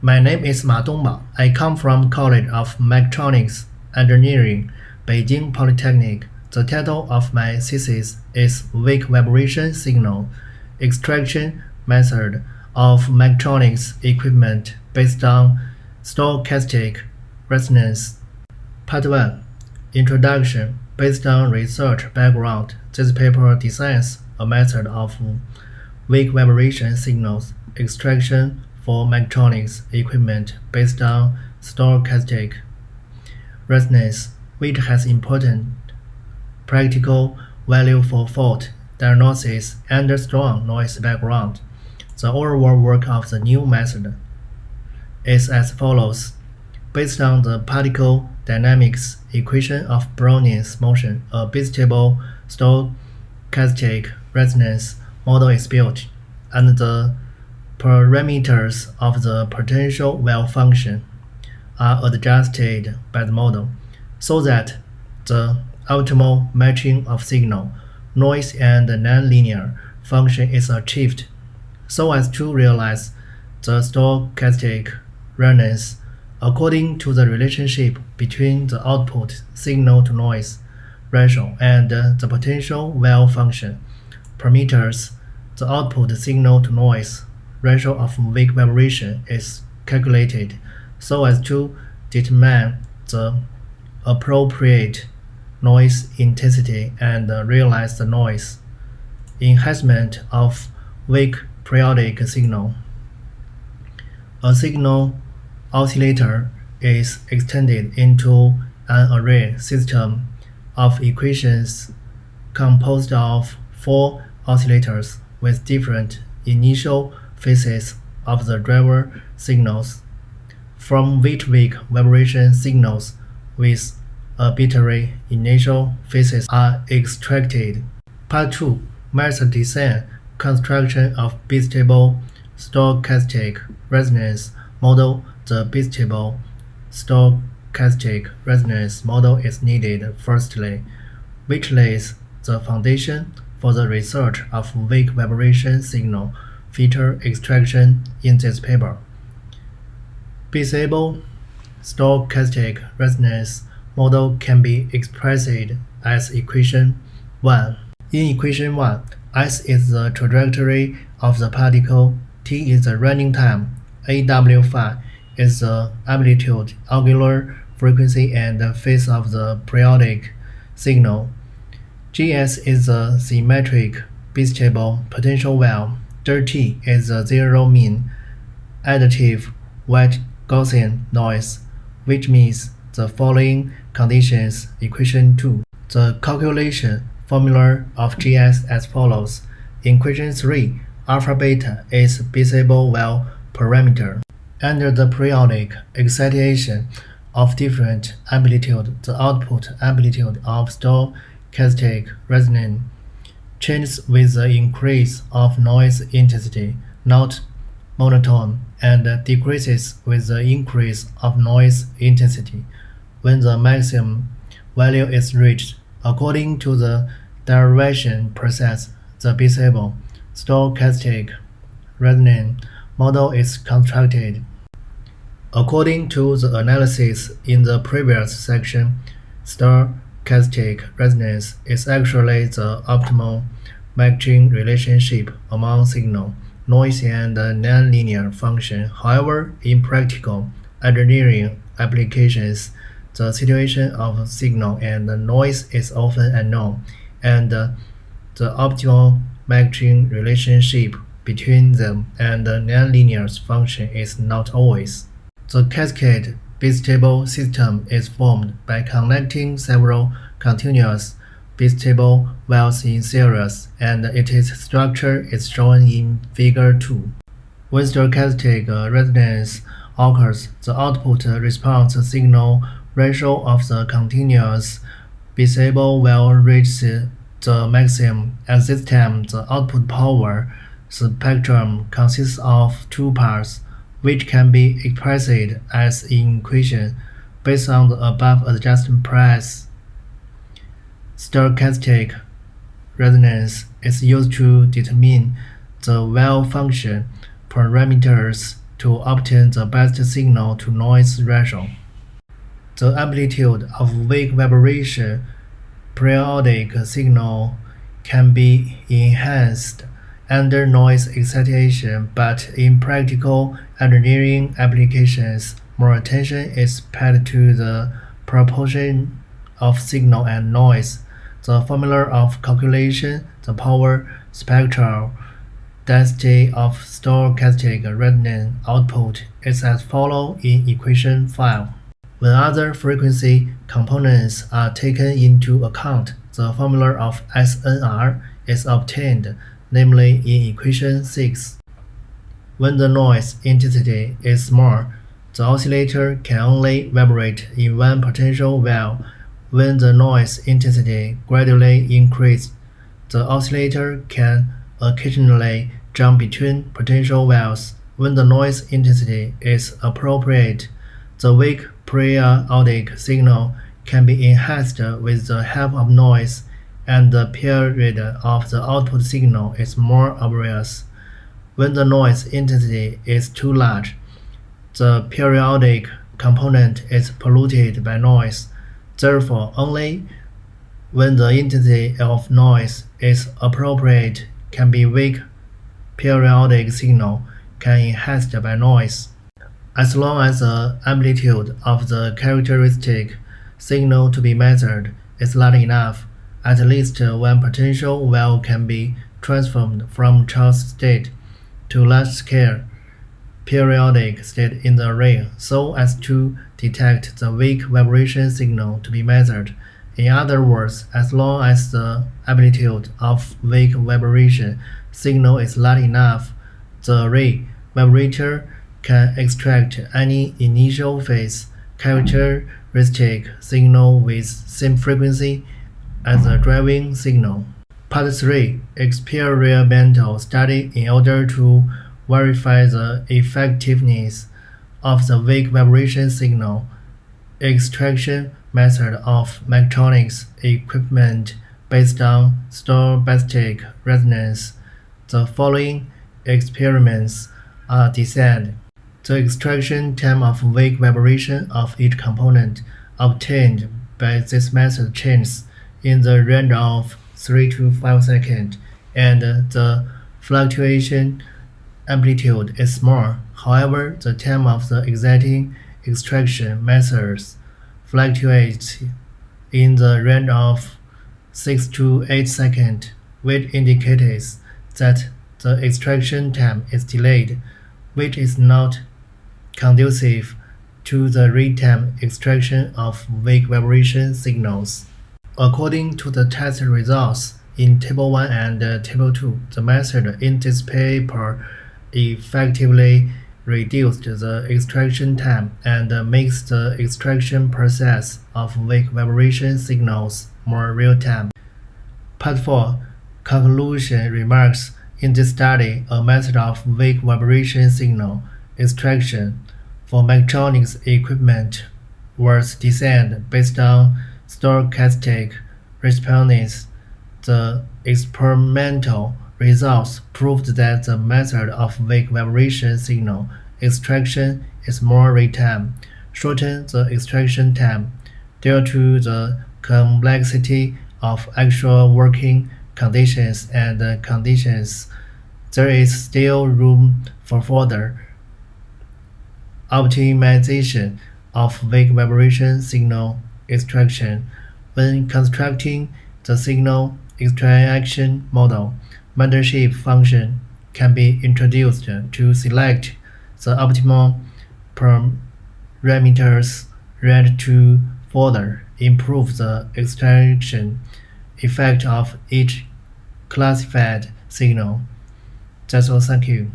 My name is Dong-bao. I come from College of Mechatronics Engineering, Beijing Polytechnic. The title of my thesis is Weak Vibration Signal Extraction Method of Mechatronics Equipment Based on Stochastic Resonance. Part 1. Introduction. Based on research background, this paper designs a method of weak vibration signals extraction for mechatronics equipment based on stochastic resonance, which has important practical value for fault diagnosis under strong noise background. The overall work of the new method is as follows. Based on the particle dynamics equation of Browning's motion, a bistable stochastic resonance model is built, and the parameters of the potential wave function are adjusted by the model, so that the optimal matching of signal, noise, and nonlinear function is achieved, so as to realize the stochastic resonance according to the relationship between the output signal-to-noise ratio and the potential wave function parameters. The output signal-to-noise ratio of weak vibration is calculated so as to determine the appropriate noise intensity and realize the noise enhancement of weak periodic signal. A signal oscillator is extended into an array system of equations composed of 4 oscillators with different initial phases of the driver signals, from which weak vibration signals with arbitrary initial phases are extracted. Part 2. Method design construction of bistable stochastic resonance model. The bistable stochastic resonance model is needed firstly, which lays the foundation for the research of weak vibration signal feature extraction in this paper. Bistable stochastic resonance model can be expressed as equation 1. In equation 1, S is the trajectory of the particle, T is the running time, AW phi is the amplitude, angular frequency, and phase of the periodic signal. GS is the symmetric bistable potential wave. T is the zero mean additive white Gaussian noise, which means the following conditions. Equation 2. The calculation formula of GS as follows. In equation 3, alpha beta is bistable wave parameter. Under the periodic excitation of different amplitude, the output amplitude of stochastic resonance changes with the increase of noise intensity, not monotone, and decreases with the increase of noise intensity when the maximum value is reached. According to the derivation process, the bistable stochastic resonance model is constructed. According to the analysis in the previous section, stochastic resonance is actually the optimal matching relationship among signal, noise, and nonlinear function. However, in practical engineering applications, the situation of signal and noise is often unknown, and the optimal matching relationship between them and the nonlinear function is not always. The cascade bistable system is formed by connecting several continuous bistable waves in series, and its structure is shown in Figure 2. When stochastic resonance occurs, the output response signal ratio of the continuous bistable wave reaches the maximum. At this time, the output power spectrum consists of 2 parts, which can be expressed as an equation based on the above adjustment price. Stochastic resonance is used to determine the wave function parameters to obtain the best signal-to-noise ratio. The amplitude of wave vibration periodic signal can be enhanced under noise excitation, but in practical engineering applications, more attention is paid to the proportion of signal and noise. The formula of calculation the power spectral density of stochastic resonance output is as follows in equation 5. When other frequency components are taken into account, the formula of SNR is obtained, namely in equation 6. When the noise intensity is small, the oscillator can only vibrate in one potential wave. When the noise intensity gradually increases, the oscillator can occasionally jump between potential waves. When the noise intensity is appropriate, the weak periodic signal can be enhanced with the help of noise, and the period of the output signal is more obvious. When the noise intensity is too large, the periodic component is polluted by noise. Therefore, only when the intensity of noise is appropriate can be weak periodic signal can enhanced by noise. As long as the amplitude of the characteristic signal to be measured is large enough, at least one potential wave can be transformed from chance state to large-scale periodic state in the array so as to detect the weak vibration signal to be measured. In other words, as long as the amplitude of weak vibration signal is large enough, the array vibrator can extract any initial phase characteristic signal with same frequency as the driving signal. Part 3. Experimental study in order to verify the effectiveness of the weak vibration signal extraction method of mechatronics equipment based on stochastic resonance. The following experiments are designed. The extraction time of weak vibration of each component obtained by this method changes in the range of 3 to 5 seconds, and the fluctuation amplitude is small. However, the time of the exacting extraction methods fluctuates in the range of 6 to 8 seconds, which indicates that the extraction time is delayed, which is not conducive to the real-time extraction of weak vibration signals. According to the test results in Table 1 and Table 2, the method in this paper effectively reduced the extraction time and makes the extraction process of weak vibration signals more real-time. Part 4. Conclusion remarks. In this study, a method of weak vibration signal extraction for mechatronics equipment was designed based on stochastic response. The experimental results proved that the method of weak vibration signal extraction is more real-time, shorten the extraction time. Due to the complexity of actual working conditions and conditions, there is still room for further optimization of weak vibration signal extraction. When constructing the signal extraction model, membership function can be introduced to select the optimal parameters range to further improve the extraction effect of each classified signal. That's all. Thank you.